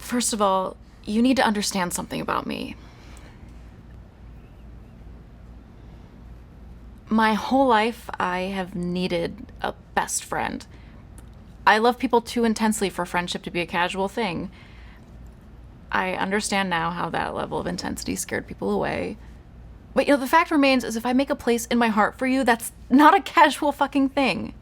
First of all, you need to understand something about me. My whole life, I have needed a best friend. I love people too intensely for friendship to be a casual thing. I understand now how that level of intensity scared people away. But the fact remains is if I make a place in my heart for you, that's not a casual fucking thing.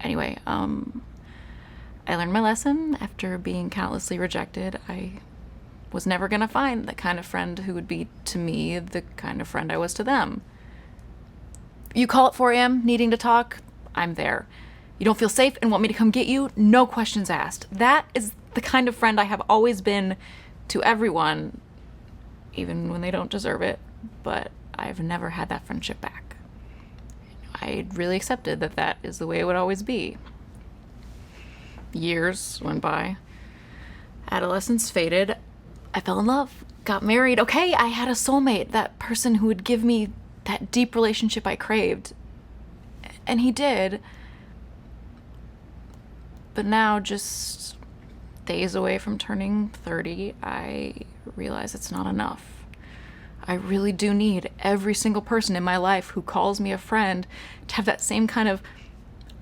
Anyway, I learned my lesson after being countlessly rejected. I was never gonna find the kind of friend who would be to me the kind of friend I was to them. You call at 4 a.m. needing to talk, I'm there. You don't feel safe and want me to come get you, no questions asked. That is the kind of friend I have always been to everyone, even when they don't deserve it, but I've never had that friendship back. I really accepted that that is the way it would always be. Years went by. Adolescence faded. I fell in love, got married. Okay, I had a soulmate, that person who would give me that deep relationship I craved. And he did. But now, just days away from turning 30, I realize it's not enough. I really do need every single person in my life who calls me a friend to have that same kind of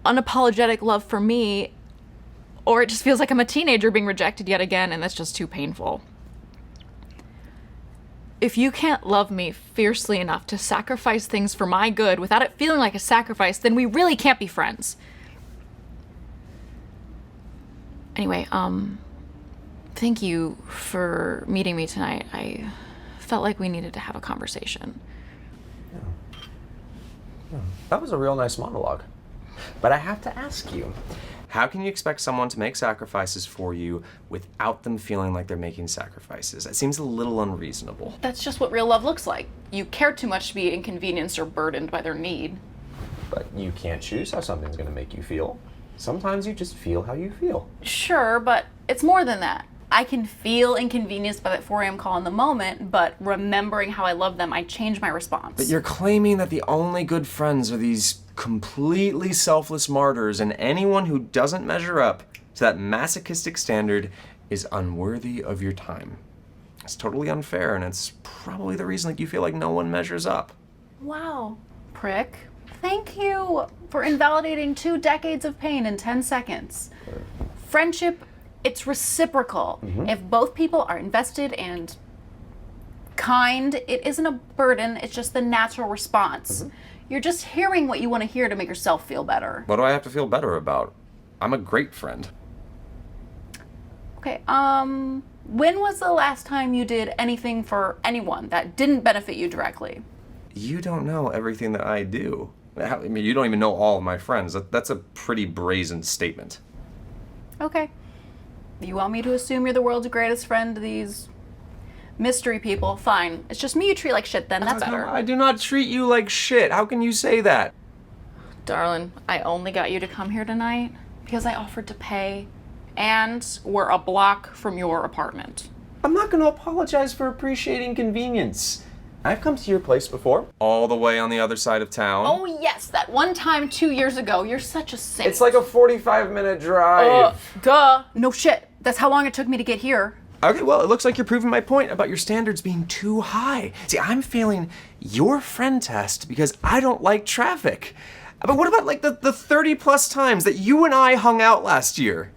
unapologetic love for me, or it just feels like I'm a teenager being rejected yet again, and that's just too painful. If you can't love me fiercely enough to sacrifice things for my good without it feeling like a sacrifice, then we really can't be friends. Anyway, thank you for meeting me tonight. I felt like we needed to have a conversation. Yeah. That was a real nice monologue. But I have to ask you, how can you expect someone to make sacrifices for you without them feeling like they're making sacrifices? That seems a little unreasonable. That's just what real love looks like. You care too much to be inconvenienced or burdened by their need. But you can't choose how something's gonna make you feel. Sometimes you just feel how you feel. Sure, but it's more than that. I can feel inconvenienced by that 4 a.m. call in the moment, but remembering how I love them, I change my response. But you're claiming that the only good friends are these completely selfless martyrs, and anyone who doesn't measure up to that masochistic standard is unworthy of your time. It's totally unfair, and it's probably the reason that you feel like no one measures up. Wow, prick. Thank you for invalidating 2 decades of pain in 10 seconds. Friendship, it's reciprocal. If both people are invested and kind, it isn't a burden, it's just the natural response. You're just hearing what you want to hear to make yourself feel better. What do I have to feel better about? I'm a great friend. Okay, when was the last time you did anything for anyone that didn't benefit you directly? You don't know everything that I do. I mean, you don't even know all of my friends. That's a pretty brazen statement. Okay. You want me to assume you're the world's greatest friend to these mystery people? Fine. It's just me you treat like shit then, that's better. I do not treat you like shit. How can you say that? Darling, I only got you to come here tonight because I offered to pay, and we're a block from your apartment. I'm not going to apologize for appreciating convenience. I've come to your place before. All the way on the other side of town. Oh yes, that one time 2 years ago. You're such a saint. It's like a 45-minute drive. Duh. No shit. That's how long it took me to get here. Okay, well, it looks like you're proving my point about your standards being too high. See, I'm failing your friend test because I don't like traffic. But what about like the 30 plus times that you and I hung out last year?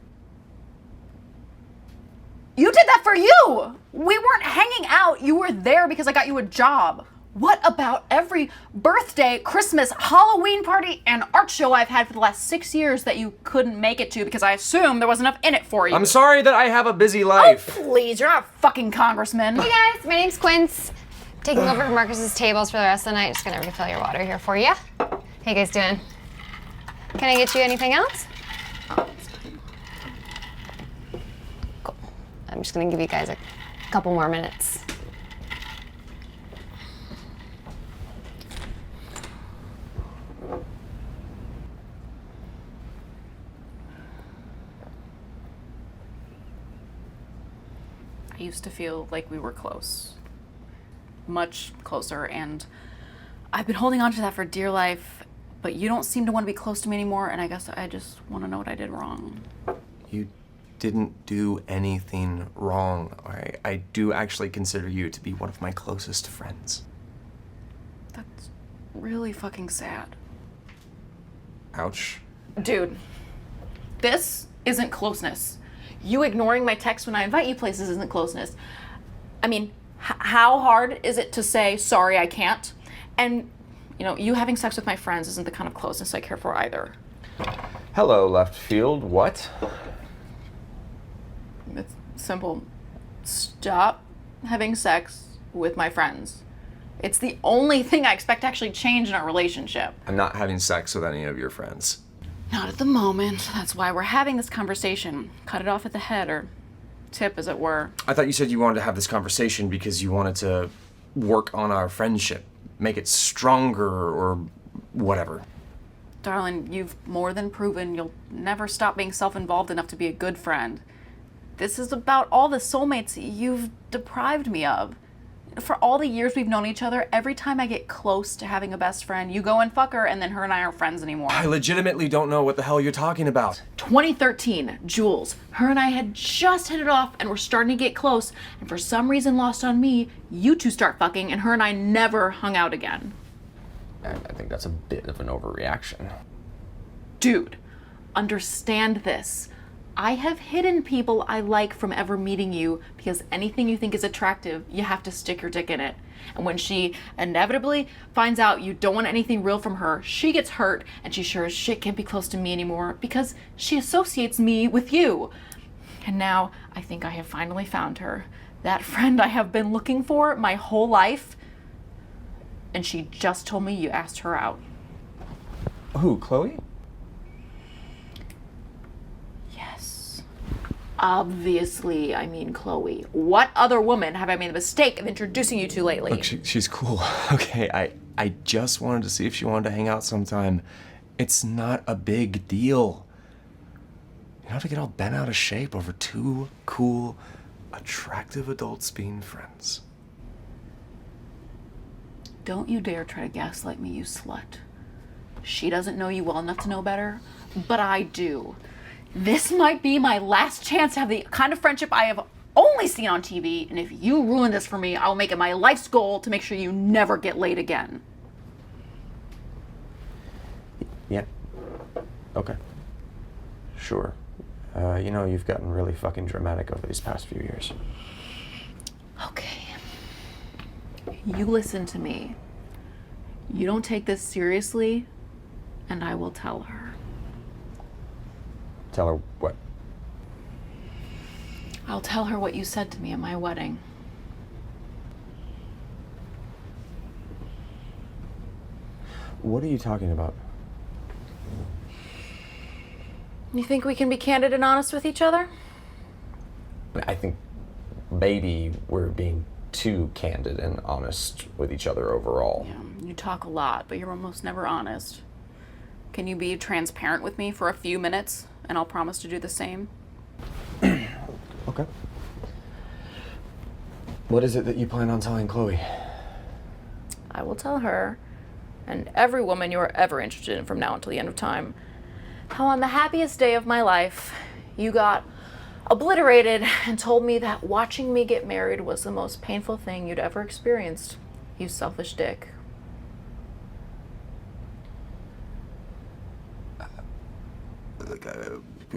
You did that for you! We weren't hanging out, you were there because I got you a job. What about every birthday, Christmas, Halloween party, and art show I've had for the last 6 years that you couldn't make it to because I assumed there wasn't enough in it for you? I'm sorry that I have a busy life. Oh, please, you're not a fucking congressman. Hey guys, my name's Quince. Taking over for Marcus's tables for the rest of the night. Just gonna refill your water here for you. How you guys doing? Can I get you anything else? Cool. I'm just gonna give you guys a couple more minutes. I used to feel like we were close. Much closer, and I've been holding on to that for dear life, but you don't seem to want to be close to me anymore, and I guess I just want to know what I did wrong. You didn't do anything wrong. I do actually consider you to be one of my closest friends. That's really fucking sad. Ouch. Dude, this isn't closeness. You ignoring my text when I invite you places isn't closeness. I mean, how hard is it to say, sorry, I can't? And, you know, you having sex with my friends isn't the kind of closeness I care for either. Hello, left field. What? It's simple. Stop having sex with my friends. It's the only thing I expect to actually change in our relationship. I'm not having sex with any of your friends. Not at the moment. That's why we're having this conversation. Cut it off at the head, or tip, as it were. I thought you said you wanted to have this conversation because you wanted to work on our friendship, make it stronger or whatever. Darling, you've more than proven you'll never stop being self-involved enough to be a good friend. This is about all the soulmates you've deprived me of. For all the years we've known each other, every time I get close to having a best friend, you go and fuck her, and then her and I aren't friends anymore. I legitimately don't know what the hell you're talking about. 2013, Jules. Her and I had just hit it off and were starting to get close, and for some reason lost on me, you two start fucking, and her and I never hung out again. I think that's a bit of an overreaction. Dude, understand this. I have hidden people I like from ever meeting you because anything you think is attractive, you have to stick your dick in it. And when she inevitably finds out you don't want anything real from her, she gets hurt and she sure as shit can't be close to me anymore because she associates me with you. And now I think I have finally found her. That friend I have been looking for my whole life. And she just told me you asked her out. Who, Chloe? Obviously, I mean Chloe. What other woman have I made the mistake of introducing you to lately? Look, she's cool. Okay, I just wanted to see if she wanted to hang out sometime. It's not a big deal. You don't have to get all bent out of shape over two cool, attractive adults being friends. Don't you dare try to gaslight me, you slut. She doesn't know you well enough to know better, but I do. This might be my last chance to have the kind of friendship I have only seen on TV, and if you ruin this for me, I'll make it my life's goal to make sure you never get laid again. Yeah. Okay. Sure. You know, you've gotten really fucking dramatic over these past few years. Okay. You listen to me. You don't take this seriously, and I will tell her. Tell her what? I'll tell her what you said to me at my wedding. What are you talking about? You think we can be candid and honest with each other? I think maybe we're being too candid and honest with each other overall. Yeah, you talk a lot, but you're almost never honest. Can you be transparent with me for a few minutes, and I'll promise to do the same? Okay. What is it that you plan on telling Chloe? I will tell her, and every woman you are ever interested in from now until the end of time, how on the happiest day of my life, you got obliterated and told me that watching me get married was the most painful thing you'd ever experienced. You selfish dick.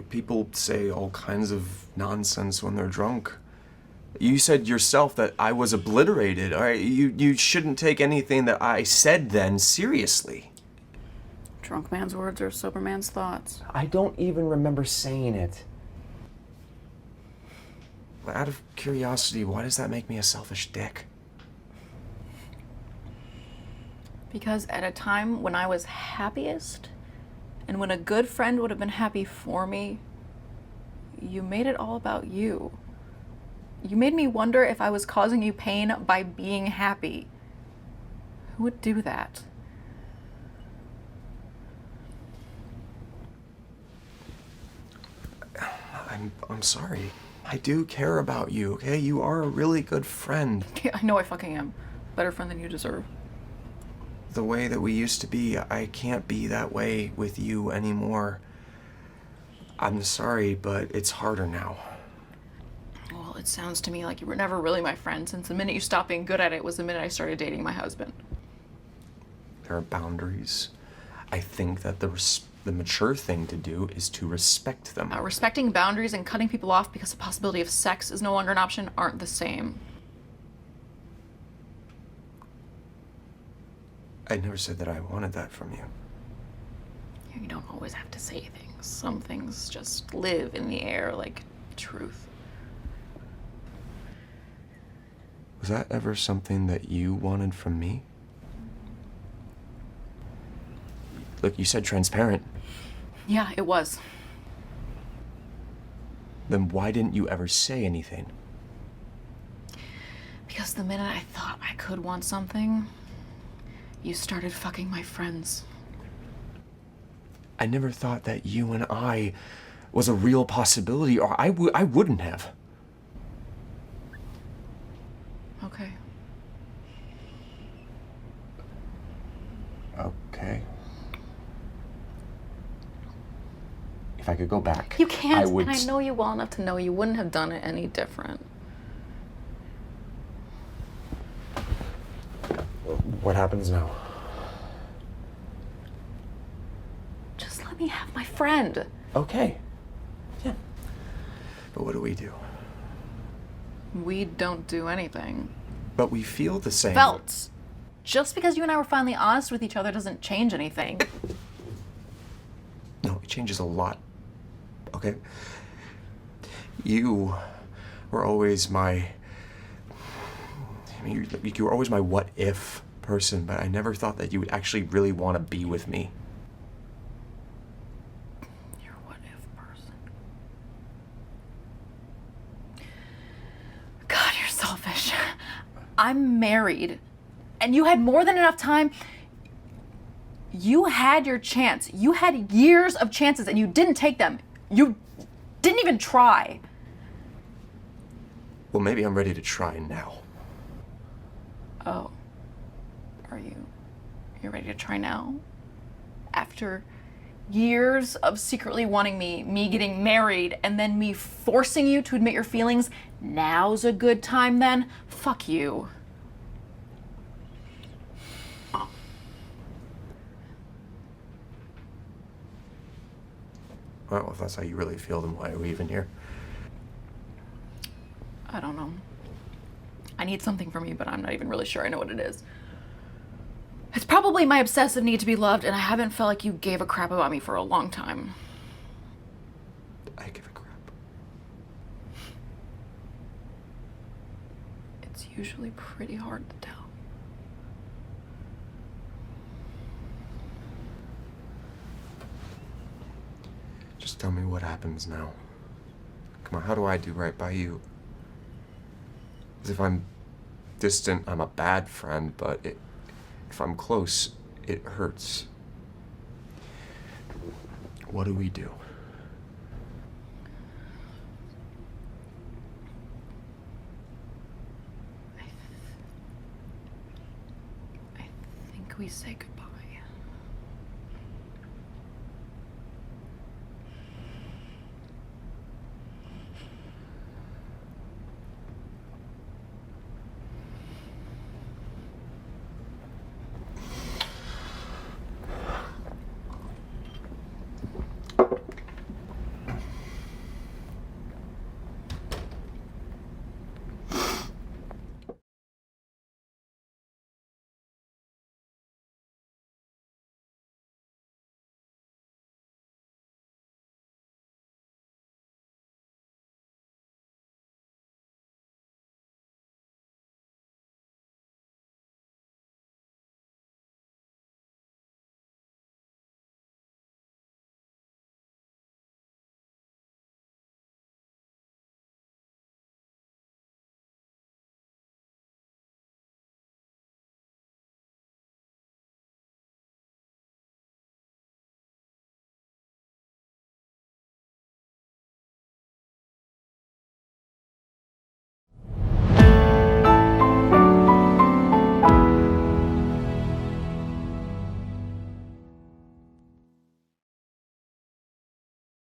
People say all kinds of nonsense when they're drunk. You said yourself that I was obliterated. All right, you shouldn't take anything that I said then seriously. Drunk man's words are sober man's thoughts. I don't even remember saying it. Out of curiosity, why does that make me a selfish dick? Because at a time when I was happiest, and when a good friend would have been happy for me, you made it all about you. You made me wonder if I was causing you pain by being happy. Who would do that? I'm sorry. I do care about you, okay? You are a really good friend. I know I fucking am. Better friend than you deserve. The way that we used to be, I can't be that way with you anymore. I'm sorry, but it's harder now. Well, it sounds to me like you were never really my friend since the minute you stopped being good at it was the minute I started dating my husband. There are boundaries. I think that the mature thing to do is to respect them. Respecting boundaries and cutting people off because the possibility of sex is no longer an option aren't the same. I never said that I wanted that from you. You don't always have to say things. Some things just live in the air like truth. Was that ever something that you wanted from me? Look, you said transparent. Yeah, it was. Then why didn't you ever say anything? Because the minute I thought I could want something, you started fucking my friends. I never thought that you and I was a real possibility, or I wouldn't have. Okay. Okay. If I could go back, You can't, I would. and I know you well enough to know you wouldn't have done it any different. What happens now? Just let me have my friend. Okay. Yeah. But what do we do? We don't do anything. But we feel the same. Felt. Just because you and I were finally honest with each other doesn't change anything. No, it changes a lot. Okay? You were always my... you were always my what-if person, but I never thought that you would actually really want to be with me. You're a what-if person. God, you're selfish. I'm married. And you had more than enough time. You had your chance. You had years of chances and you didn't take them. You didn't even try. Well, maybe I'm ready to try now. Oh. Are you? You're ready to try now? After years of secretly wanting me getting married, and then me forcing you to admit your feelings, now's a good time then? Fuck you. Well, if that's how you really feel, then why are we even here? I don't know. I need something from you, but I'm not even really sure I know what it is. It's probably my obsessive need to be loved, and I haven't felt like you gave a crap about me for a long time. I give a crap. It's usually pretty hard to tell. Just tell me what happens now. Come on, how do I do right by you? As if I'm distant, I'm a bad friend, but if I'm close, it hurts. What do we do? I think we say goodbye.